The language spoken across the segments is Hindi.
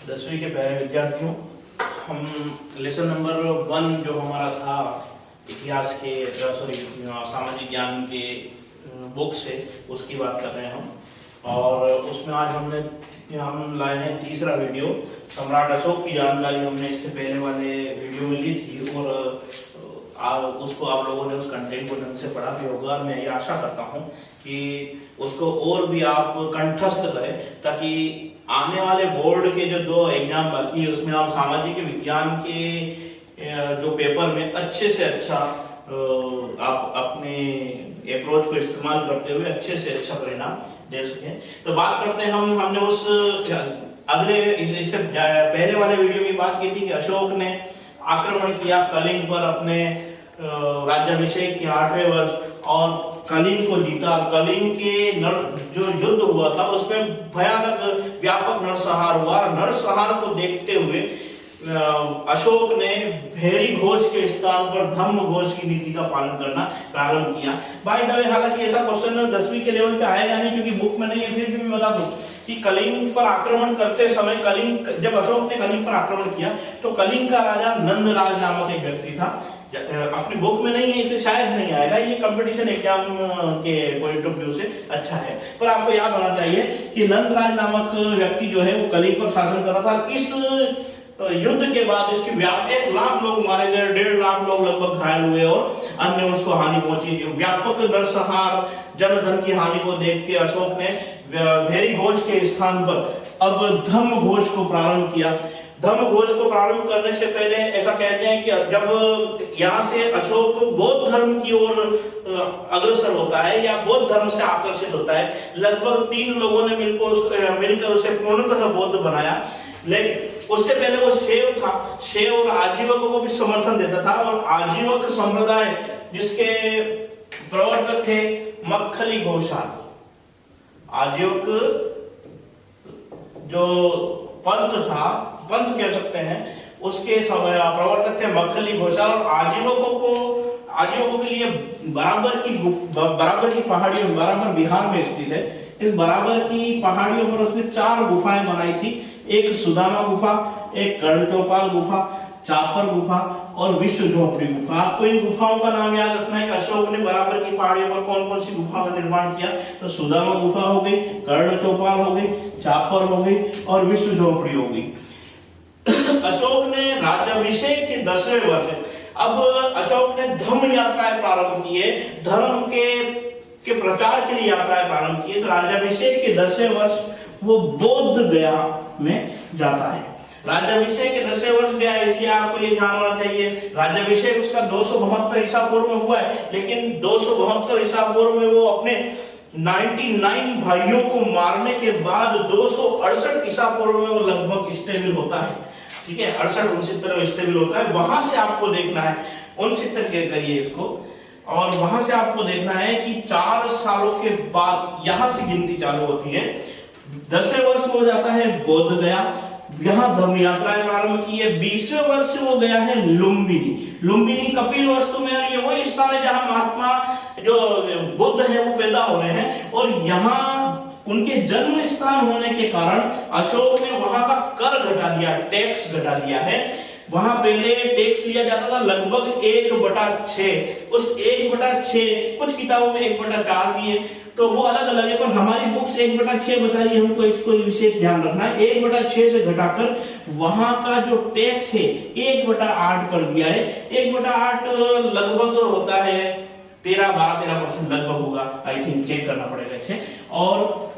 10वीं के प्यारे विद्यार्थियों, हम लेसन नंबर 1 जो हमारा था इतिहास के सामाजिक ज्ञान के बुक से, उसकी बात कर रहे हैं हम। और उसमें आज हम लाए हैं तीसरा वीडियो। सम्राट अशोक की जानकारी हमने इससे पहले वाले वीडियो में ली थी और उसको आप लोगों ने उस कंटेंट को ढंग से पढ़ा भी होगा। मैं ये आशा करता हूँ कि उसको और भी आप कंठस्थ करें, ताकि आने वाले बोर्ड के जो 2 एग्जाम बाकी है उसमें आप सामाजिक विज्ञान के जो पेपर में अच्छे से अच्छा आप अपने अप्रोच को इस्तेमाल करते हुए अच्छे से अच्छा परिणाम दे सकें। तो बात करते हैं हमने उस अगले इससे पहले वाले वीडियो में बात की थी कि अशोक ने आक्रमण किया कलिंग पर अपने राज्याभिषेक के 8वें वर्ष और कलिंग को जीता। कलिंग के जो युद्ध हुआ था उसमें भयानक व्यापक नरसंहार हुआ। नरसंहार को देखते हुए अशोक ने भैरी घोष के स्थान पर धम्म घोष की नीति का पालन करना प्रारंभ किया। बाय द वे, हालांकि ऐसा क्वेश्चन 10वीं के लेवल पे आएगा नहीं क्योंकि बुक में नहीं है, फिर भी मैं बता दूं कि कलिंग पर आक्रमण करते समय जब अशोक ने कलिंग पर आक्रमण किया तो कलिंग का राजा नंदराज नामक एक व्यक्ति था। अपनी बुक में नहीं है तो शायद नहीं आएगा, ये कंपटीशन एग्जाम के पॉइंट ऑफ व्यू से अच्छा है, पर आपको याद होना चाहिए कि नंदराज नामक व्यक्ति जो है वो कलिंग पर शासन कर रहा था। इस युद्ध के बाद इसके 1 लाख लोग मारे गए, 1.5 लाख लोग लगभग घायल हुए और अन्य उसको हानि पहुंची। व्यापक नरसंहार, जनधन की हानि को देख के अशोक ने भैरी घोष के स्थान पर अब धम्म घोष को प्रारंभ किया। धम्म घोष को प्रारंभ करने से पहले ऐसा कहते हैं कि जब यहाँ से अशोक बौद्ध धर्म की ओर अग्रसर होता है या बौद्ध धर्म से आकर्षित होता है, लगभग 3 लोगों ने मिलकर उसे पूर्णतः बौद्ध बनाया। लेकिन उससे पहले वो शैव था, शैव और आजीवकों को भी समर्थन देता था और आजीवक संप्रदाय जिसके प्रवर्तक थे मक्खली घोषाल। आजीवक जो पंथ था, पंथ कह सकते हैं, उसके समय प्रवर्तक थे मक्खली घोषाल। और आजीवकों के लिए बराबर की पहाड़ियों, बराबर बिहार में स्थित है, इस बराबर की पहाड़ियों पर उसने 4 गुफाएं बनाई थी। एक सुदामा गुफा, एक कर्णचौपाल गुफा, चापर गुफा और विश्व झोपड़ी गुफा। आपको इन गुफाओं का नाम याद रखना है कि अशोक ने बराबर की पहाड़ियों पर कौन कौन सी गुफा का निर्माण किया। तो सुदामा गुफा हो गई, कर्णचौपाल हो गई, चापर हो गई और विश्व झोपड़ी हो गई। अशोक ने राज्याभिषेक के 10वें वर्ष अब अशोक ने धम्म यात्राएं प्रारंभ किए, धर्म के प्रचार के लिए यात्राएं प्रारंभ किए। तो राज्याभिषेक के 10वें वर्ष वो बोध गया में जाता है। राज्याभिषेक के 10वें वर्ष गया, इसलिए आपको ये जानना चाहिए राज्याभिषेक उसका 272 ईसा पूर्व में हुआ है, लेकिन 272 ईसा पूर्व में वो अपने 99 भाइयों को मारने के बाद 268 ईसा पूर्व में वो लगभग स्टेबल होता है। ठीक है, 68-69 में स्टेबल होता है। वहां से आपको देखना है 69 के करिए इसको, और वहां से आपको देखना है कि 4 सालों के बाद यहां से गिनती चालू होती है। 10वें वर्ष हो जाता है बोध गया, यहाँ धर्म यात्राएं प्रारंभ की है। 20वें वर्ष वो गया है लुम्बिनी। लुम्बिनी कपिल वस्तु में, ये वही स्थान है जहां महात्मा जो बुद्ध है वो पैदा हो रहे हैं, और यहाँ उनके जन्म स्थान होने के कारण अशोक ने वहां का कर घटा दिया, टैक्स घटा दिया है। वहां पहले टैक्स लिया जाता था लगभग 1/6, उस 1/6 कुछ किताबों में 1/4 भी है, तो वो अलग अलग है, पर हमारी बुक्स 1/6 बता रही है, हमको इसको विशेष ध्यान रखना है। 1/6 से घटाकर वहां का जो टैक्स है 1/8 कर दिया है। 1/8 लगभग होता है 12% लगभग होगा, आई थिंक, चेक करना पड़ेगा इसे। और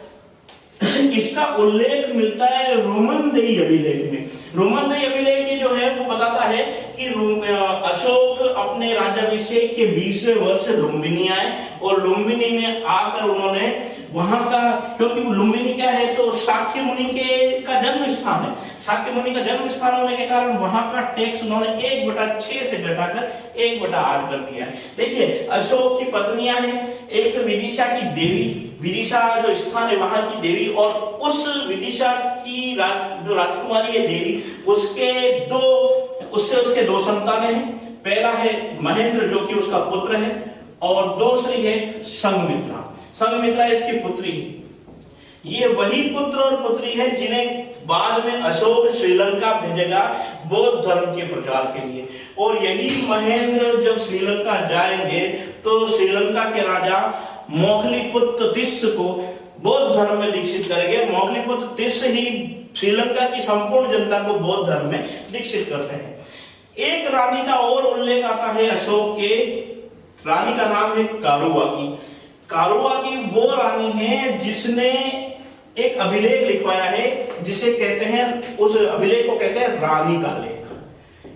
इसका उल्लेख मिलता है रोमन देई अभिलेख में। रोमन देई अभिलेख जो है वो बताता है कि अशोक अपने राज्याभिषेक के 20वें वर्ष लुम्बिनी आए, और लुम्बिनी में आकर उन्होंने वहां का, क्योंकि लुम्बिनी क्या है तो शाक्य मुनि का जन्म स्थान है, शाक्य मुनि का जन्म स्थान होने के कारण वहां का टैक्स उन्होंने 1/6 से घटाकर 1/8 कर दिया। देखिए, अशोक की पत्नियां हैं, एक तो विदिशा की देवी, विदिशा जो स्थान है वहां की देवी, और उस विदिशा की जो राजकुमारी है देवी, उसके 2 संतानें हैं। पहला है महेंद्र जो कि उसका पुत्र है, और दूसरी है संघमित्रा। संघमित्रा इसकी पुत्री है। ये वही पुत्र और पुत्री है जिन्हें बाद में अशोक श्रीलंका भेजेगा बौद्ध धर्म के प्रचार के लिए। और यही महेंद्र जब श्रीलंका जाएंगे तो श्रीलंका के राजा मोखलीपुत्र तिस्स को बौद्ध धर्म में दीक्षित करेंगे। मोखलीपुत्र तिस्स ही श्रीलंका की संपूर्ण जनता को बौद्ध धर्म में दीक्षित करते हैं। एक रानी का और उल्लेख आता है अशोक के, रानी का नाम है कारुवाकी। कारुवाकी वो रानी है जिसने एक अभिलेख लिखवाया है जिसे कहते हैं, उस अभिलेख को कहते हैं रानी का लेख।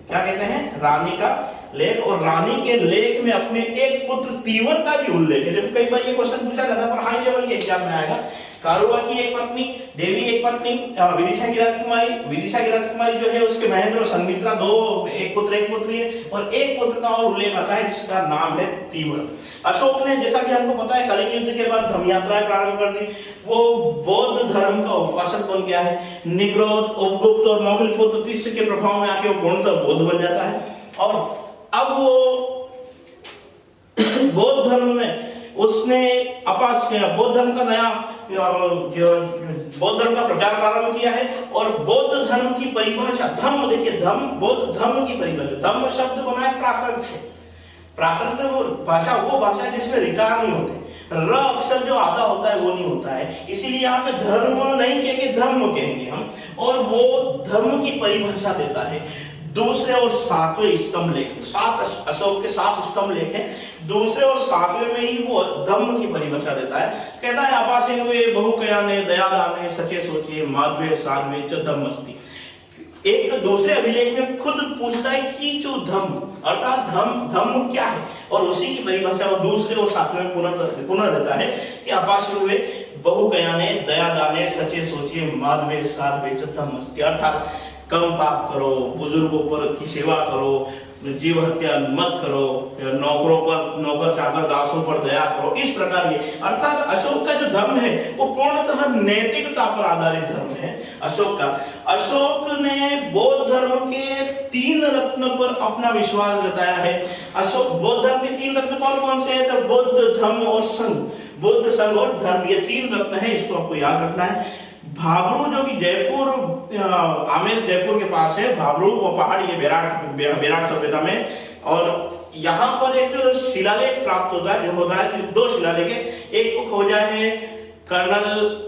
क्या कहते हैं? रानी का लेख। और रानी के लेख में अपने एक पुत्र तीवर का भी उल्लेख है। जब कई बार ये क्वेश्चन पूछा जाता है पर हाई लेवल के एग्जाम में आएगा। कारुवाकी एक पत्नी, देवी एक पत्नी, विदिशा की राजकुमारी, विदिशा की राजकुमारी जो है उसके महेंद्र और संमित्रा दो, एक पुत्र एक पुत्री है। और एक पुत्र का और उल्लेख आता है जिसका नाम है तीवर। अशोक ने, जैसा कि हमको पता है, कलिंग युद्ध के बाद धर्म यात्राएं प्रारंभ कर दी। वो बौद्ध धर्म का उपासक बन गया है। निग्रोध, उपगुप्त और मोखलीपुत्र तिस्स के प्रभाव में आके वो पूर्णतः बौद्ध बन जाता है। और अब वो बौद्ध धर्म में उसने बौद्ध धर्म का नया बौद्ध धर्म का प्रचार प्रारंभ किया है। और बौद्ध धर्म की परिभाषा धम्म, देखिए धम्म, बौद्ध धम्म की परिभाषा, धम्म शब्द बना है प्राकृत से। प्राकृत भाषा वो भाषा है जिसमें रिकार नहीं होते, र अक्षर जो आधा होता है वो नहीं होता है, इसीलिए यहाँ पे धर्म नहीं कह के धम्म कहेंगे हम। और वो धर्म की परिभाषा देता है। दूसरे और सातवें स्तंभ लेख, अशोक के 7 स्तंभ लेख हैं। दूसरे और 7वें में ही वो धम्म की परिभाषा देता है। कहता है अपासिन वे बहुकयाने दयादाने सचे सोचिए माधवे साधवे च धम्मस्ति। एक दूसरे अभिलेख में खुद पूछता है कि जो धम्म अर्थात धम्म क्या है, और उसी की परिभाषा वो दूसरे और 7वें में पुनः देता है कि अपासिन वे बहुकयाने दयादाने सचे सोचिए माधवे साधवे च धम्मस्ति। अर्थात कम पाप करो, बुजुर्गों पर की सेवा करो, जीव हत्या मत करो, नौकरों पर, नौकर चाकर दासों पर दया करो, इस प्रकार की। अर्थात अशोक का जो धर्म है वो पूर्णतः नैतिकता पर आधारित धर्म है अशोक का। अशोक ने बौद्ध धर्म के 3 रत्न पर अपना विश्वास जताया है। अशोक बौद्ध धर्म के 3 रत्न कौन कौन से हैं? तो बुद्ध, धम्म और संघ। बुद्ध, संघ और धर्म, ये 3 रत्न है, इसको आपको याद रखना है। भाबरू जो कि जयपुर, आमेर जयपुर के पास है, भाबरू वो पहाड़, ये बेराट सभ्यता में। और यहाँ पर एक शिलालेख प्राप्त होता है, जो होता है 2 शिलालेख है। एक को खोजा है कर्नल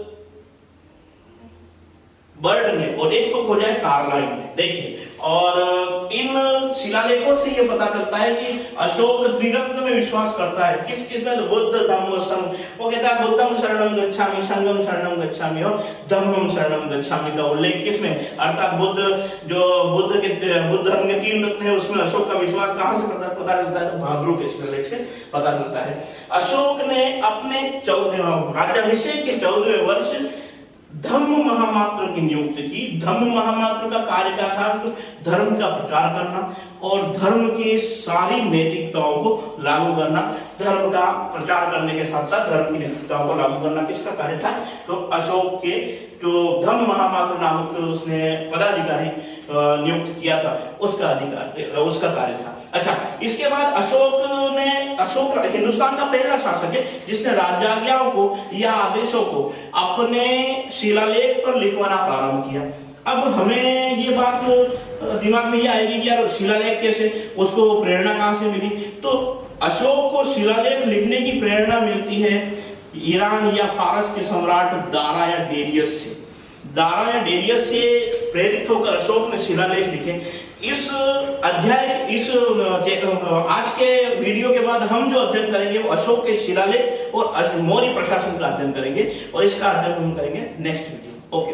बर्ड ने और एक को खोजा है कार्लाइन ने। देखिए, और इन शिलालेखों से ये पता चलता है कि अशोक त्रिरत्न में विश्वास करता है। किस किस में? बुद्ध, धम्म और संघ। वो कहता है बुद्धम शरणम गच्छामि, संघम शरणम गच्छामि और धम्मम शरणम गच्छामि का उल्लेख किसमें? अर्थात बुद्ध धर्म के 3 रत्न है, उसमें अशोक का विश्वास कहां से पता चलता है? तो भाबरू के शिलालेख से पता चलता है। अशोक ने अपने राज्याभिषेक के 14वें वर्ष धम्म महामात्र की नियुक्ति की। धम्म महामात्र का कार्य क्या था? तो धर्म का प्रचार करना और धर्म के सारी नैतिकताओं को लागू करना। धर्म का प्रचार करने के साथ साथ धर्म की नैतिकताओं को लागू करना किसका कार्य था? तो अशोक के जो धम्म महामात्र नामक उसने पदाधिकारी नियुक्त किया था, उसका कार्य था। अच्छा, इसके बाद अशोक हिंदुस्तान का पहला शासक है जिसने राज्याज्ञाओं को या आदेशों को अपने शिलालेख पर लिखवाना प्रारंभ किया। अब हमें ये बात दिमाग में ये आएगी कि यार शिलालेख कैसे, उसको प्रेरणा कहां से मिली? तो अशोक को शिलालेख लिखने की प्रेरणा मिलती है ईरान या फारस के सम्राट दारा या डेरियस से प्रेरित होकर अशोक ने शिलालेख लिखे। इस आज के वीडियो के बाद हम जो अध्ययन करेंगे वो अशोक के शिलालेख और मौर्य प्रशासन का अध्ययन करेंगे, और इसका अध्ययन हम करेंगे नेक्स्ट वीडियो। ओके।